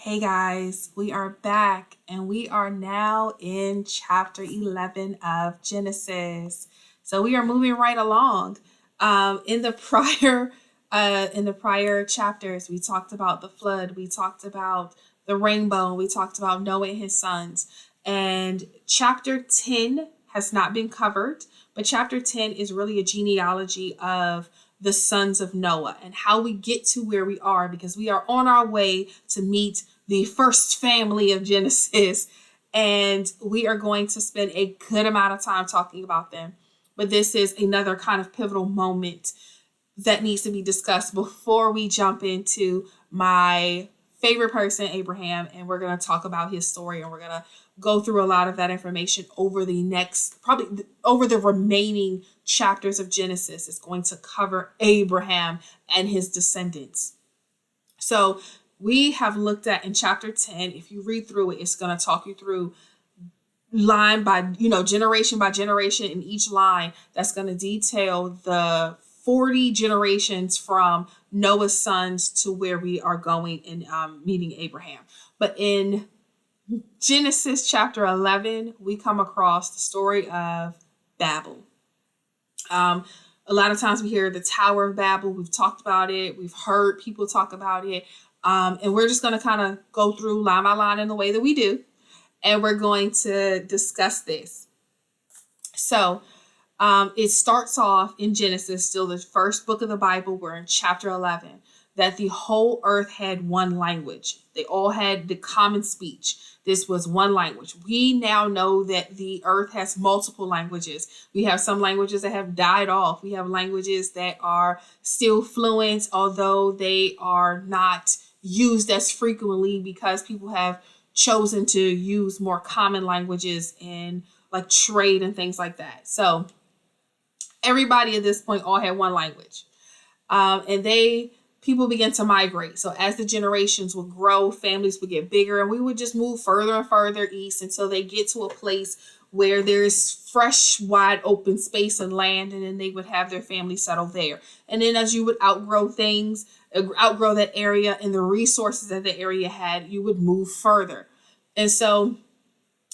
Hey guys, we are back and we are now in chapter 11 of Genesis. So we are moving right along. In the prior chapters, we talked about the flood, we talked about the rainbow, we talked about Noah and his sons. And chapter 10 has not been covered, but chapter 10 is really a genealogy of the sons of Noah and how we get to where we are because we are on our way to meet the first family of Genesis. And we are going to spend a good amount of time talking about them. But this is another kind of pivotal moment that needs to be discussed before we jump into my favorite person, Abraham, and we're going to talk about his story and we're going to go through a lot of that information over the next, probably over the remaining chapters of Genesis. It's going to cover Abraham and his descendants. So we have looked at in chapter 10, if you read through it, it's going to talk you through line by, generation by generation in each line. That's going to detail the 40 generations from Noah's sons to where we are going in meeting Abraham. But in Genesis chapter 11, we come across the story of Babel. A lot of times we hear the Tower of Babel. We've talked about it. We've heard people talk about it. And we're just going to kind of go through line by line in the way that we do. And we're going to discuss this. So it starts off in Genesis, still the first book of the Bible. We're in chapter 11, that the whole earth had one language. They all had the common speech. This was one language. We now know that the earth has multiple languages. We have some languages that have died off. We have languages that are still fluent, although they are not used as frequently because people have chosen to use more common languages in like trade and things like that. So everybody at this point all had one language. And people began to migrate. So as the generations would grow, families would get bigger, and we would just move further and further east until they get to a place where there's fresh, wide open space and land, and then they would have their family settle there. And then as you would outgrow that area and the resources that the area had, you would move further. And so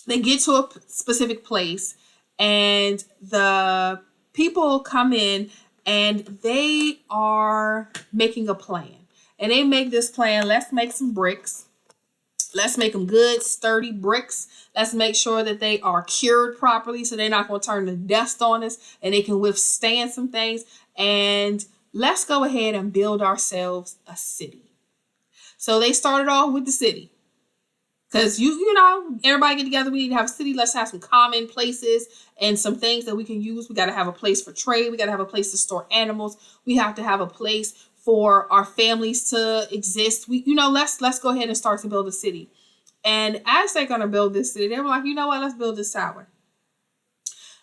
they get to a specific place, and the people come in and they are making a plan. And they make this plan: let's make some bricks. Let's make them good, sturdy bricks. Let's make sure that they are cured properly so they're not going to turn to dust on us and they can withstand some things. And let's go ahead and build ourselves a city. So they started off with the city. Because, everybody get together. We need to have a city. Let's have some common places and some things that we can use. We got to have a place for trade. We got to have a place to store animals. We have to have a place for our families to exist. Let's go ahead and start to build a city. And as they're going to build this city, they were like, you know what? Let's build this tower.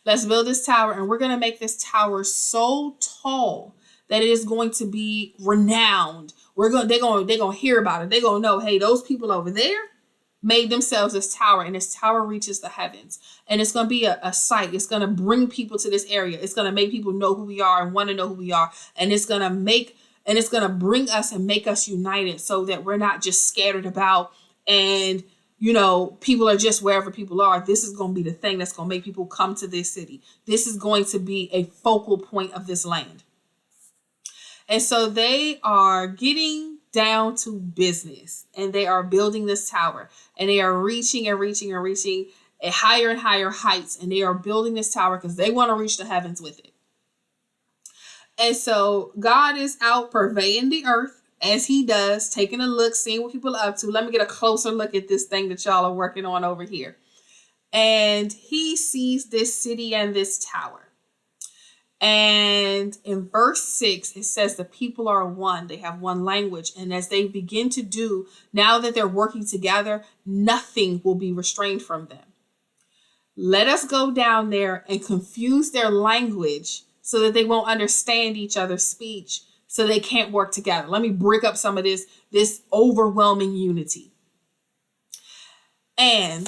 Let's build this tower. And we're going to make this tower so tall that it is going to be renowned. They're going to hear about it. They're going to know, hey, those people over there made themselves this tower, and this tower reaches the heavens. And it's going to be a site. It's going to bring people to this area. It's going to make people know who we are and want to know who we are. And it's going to bring us and make us united so that we're not just scattered about and, people are just wherever people are. This is going to be the thing that's going to make people come to this city. This is going to be a focal point of this land. And so they are getting down to business, and they are building this tower, and they are reaching and reaching and reaching at higher and higher heights, and they are building this tower because they want to reach the heavens with it. And so God is out pervading the earth as he does, taking a look, seeing what people are up to. Let me get a closer look at this thing that y'all are working on over here. And he sees this city and this tower. And in verse 6, it says the people are one. They have one language. And as they begin to do, now that they're working together, nothing will be restrained from them. Let us go down there and confuse their language so that they won't understand each other's speech, so they can't work together. Let me break up some of this overwhelming unity. And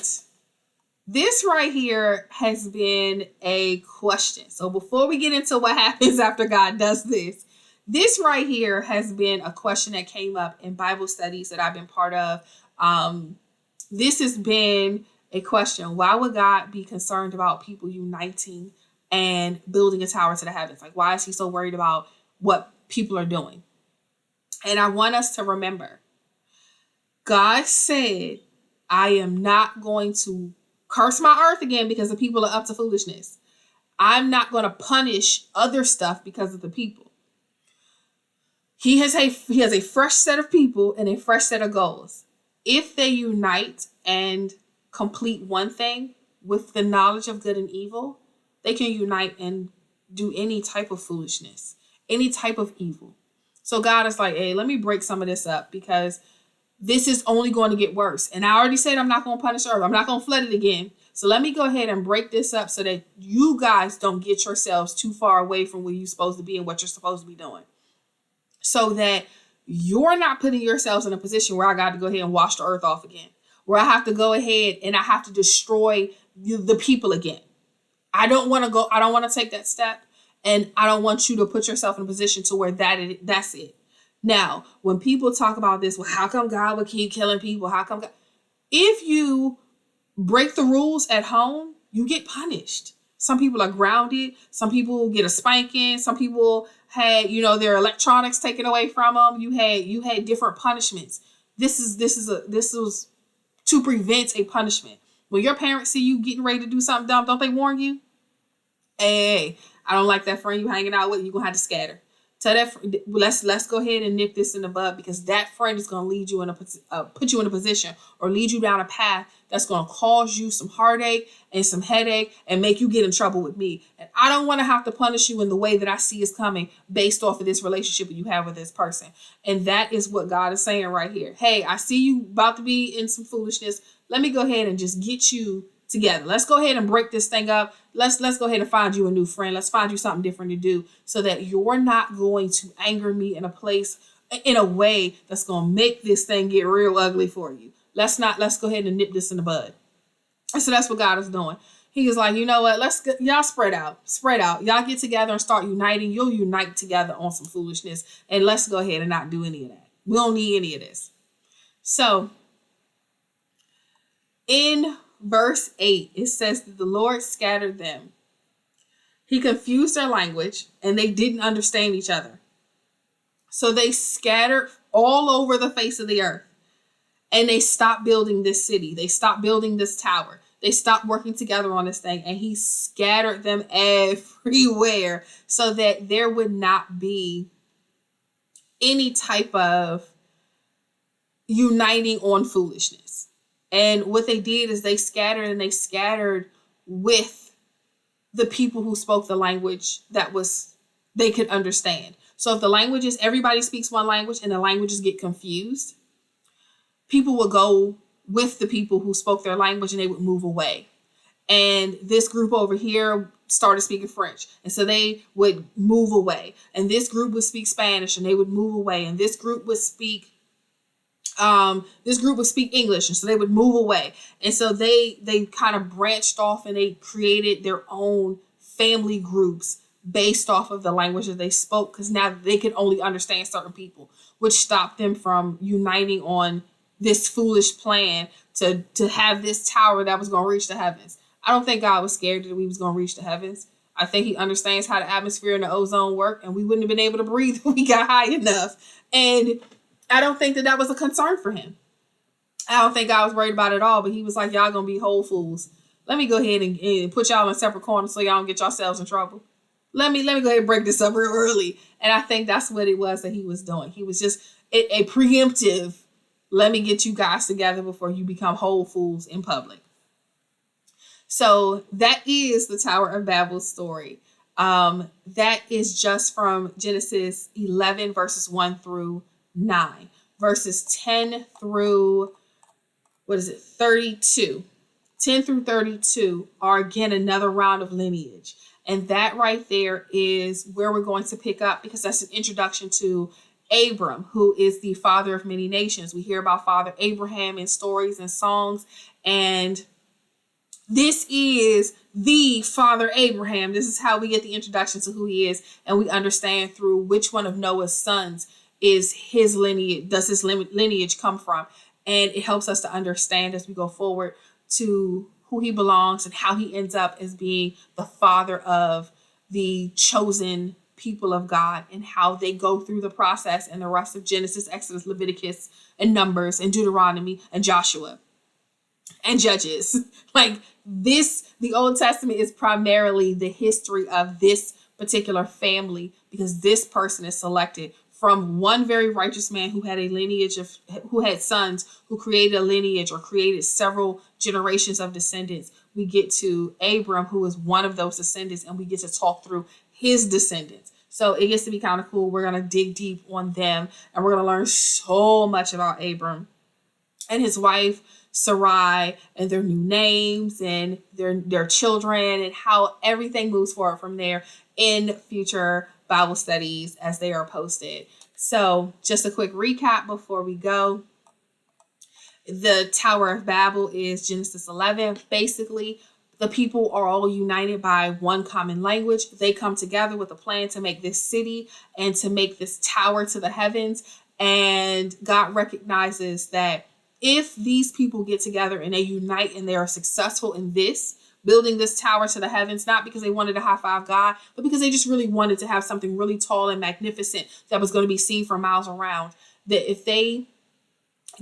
this right here has been a question. So before we get into what happens after God does this right here has been a question that came up in Bible studies that I've been part of This has been a question. Why would God be concerned about people uniting and building a tower to the heavens? Like, why is he so worried about what people are doing? And I want us to remember, God said, I am not going to curse my earth again because the people are up to foolishness. I'm not going to punish other stuff because of the people. He has a fresh set of people and a fresh set of goals. If they unite and complete one thing with the knowledge of good and evil, they can unite and do any type of foolishness, any type of evil. So God is like, hey, let me break some of this up because this is only going to get worse. And I already said I'm not going to punish earth. I'm not going to flood it again. So let me go ahead and break this up so that you guys don't get yourselves too far away from where you're supposed to be and what you're supposed to be doing. So that you're not putting yourselves in a position where I got to go ahead and wash the earth off again, where I have to go ahead and I have to destroy the people again. I don't want to take that step, and I don't want you to put yourself in a position to where that's it. Now, when people talk about this, well, how come God would keep killing people? How come God? If you break the rules at home, you get punished. Some people are grounded. Some people get a spanking. Some people had, their electronics taken away from them. You had different punishments. This was to prevent a punishment. When your parents see you getting ready to do something dumb, don't they warn you? Hey, I don't like that friend you hanging out with. You're gonna have to scatter. Tell that let's go ahead and nip this in the bud, because that friend is gonna lead you in put you in a position or lead you down a path that's gonna cause you some heartache and some headache and make you get in trouble with me. And I don't want to have to punish you in the way that I see is coming based off of this relationship you have with this person. And that is what God is saying right here. Hey, I see you about to be in some foolishness. Let me go ahead and just get you together. Let's go ahead and break this thing up. Let's go ahead and find you a new friend. Let's find you something different to do so that you're not going to anger me in a way that's going to make this thing get real ugly for you. Let's go ahead and nip this in the bud. And so that's what God is doing. He is like, you know what? Y'all spread out. Y'all get together and start uniting. You'll unite together on some foolishness, and let's go ahead and not do any of that. We don't need any of this. So in verse 8, it says that the Lord scattered them. He confused their language, and they didn't understand each other. So they scattered all over the face of the earth, and they stopped building this city. They stopped building this tower. They stopped working together on this thing, and he scattered them everywhere so that there would not be any type of uniting on foolishness. And what they did is they scattered with the people who spoke the language that they could understand. So if the languages, everybody speaks one language and the languages get confused, people would go with the people who spoke their language and they would move away. And this group over here started speaking French, and so they would move away. And this group would speak Spanish and they would move away. And this group would speak English, and so they would move away. And so they kind of branched off and they created their own family groups based off of the language that they spoke, because now they could only understand certain people, which stopped them from uniting on this foolish plan to have this tower that was going to reach the heavens. I don't think God was scared that we was going to reach the heavens. I think he understands how the atmosphere and the ozone work, and we wouldn't have been able to breathe if we got high enough. And I don't think that was a concern for him. I don't think I was worried about it at all, but he was like, y'all gonna be whole fools. Let me go ahead and put y'all in separate corners so y'all don't get yourselves in trouble. Let me go ahead and break this up real early. And I think that's what it was that he was doing. He was just a preemptive, let me get you guys together before you become whole fools in public. So that is the Tower of Babel story. That is just from Genesis 11, verses 1 through 9. Verses 10 through 32. 10 through 32 are again another round of lineage. And that right there is where we're going to pick up, because that's an introduction to Abram, who is the father of many nations. We hear about Father Abraham in stories and songs, and this is the Father Abraham. This is how we get the introduction to who he is, and we understand through which one of Noah's sons is his lineage, does his lineage come from. And it helps us to understand as we go forward to who he belongs and how he ends up as being the father of the chosen people of God, and how they go through the process and the rest of Genesis, Exodus, Leviticus, and Numbers, and Deuteronomy, and Joshua, and Judges. Like this, the Old Testament is primarily the history of this particular family, because this person is selected from one very righteous man who had a lineage of, who had sons who created a lineage or created several generations of descendants. We get to Abram, who is one of those descendants, and we get to talk through his descendants. So it gets to be kind of cool. We're going to dig deep on them, and we're going to learn so much about Abram and his wife Sarai, and their new names and their children, and how everything moves forward from there in future Bible studies as they are posted. So just a quick recap before we go. The Tower of Babel is Genesis 11. Basically, the people are all united by one common language. They come together with a plan to make this city and to make this tower to the heavens. And God recognizes that if these people get together and they unite and they are successful in this, building this tower to the heavens, not because they wanted to high five God, but because they just really wanted to have something really tall and magnificent that was going to be seen for miles around, that if they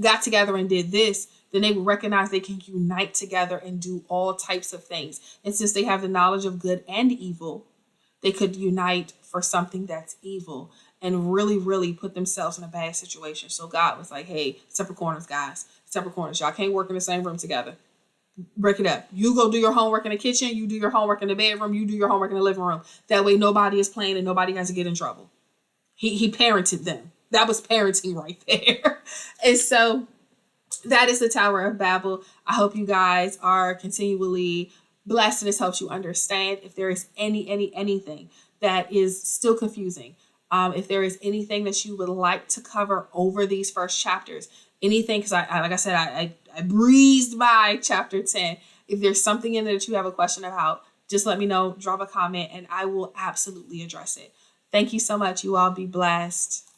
got together and did this, then they would recognize they can unite together and do all types of things. And since they have the knowledge of good and evil, they could unite for something that's evil and really, really put themselves in a bad situation. So God was like, hey, separate corners, guys. Separate corners. Y'all can't work in the same room together. Break it up. You go do your homework in the kitchen. You do your homework in the bedroom. You do your homework in the living room. That way nobody is playing and nobody has to get in trouble. He parented them. That was parenting right there. And so that is the Tower of Babel. I hope you guys are continually blessed and this helps you understand. If there is anything that is still confusing, if there is anything that you would like to cover over these first chapters, anything, because I like I said, I breezed by chapter 10. If there's something in there that you have a question about, just let me know, drop a comment, and I will absolutely address it. Thank you so much. You all be blessed.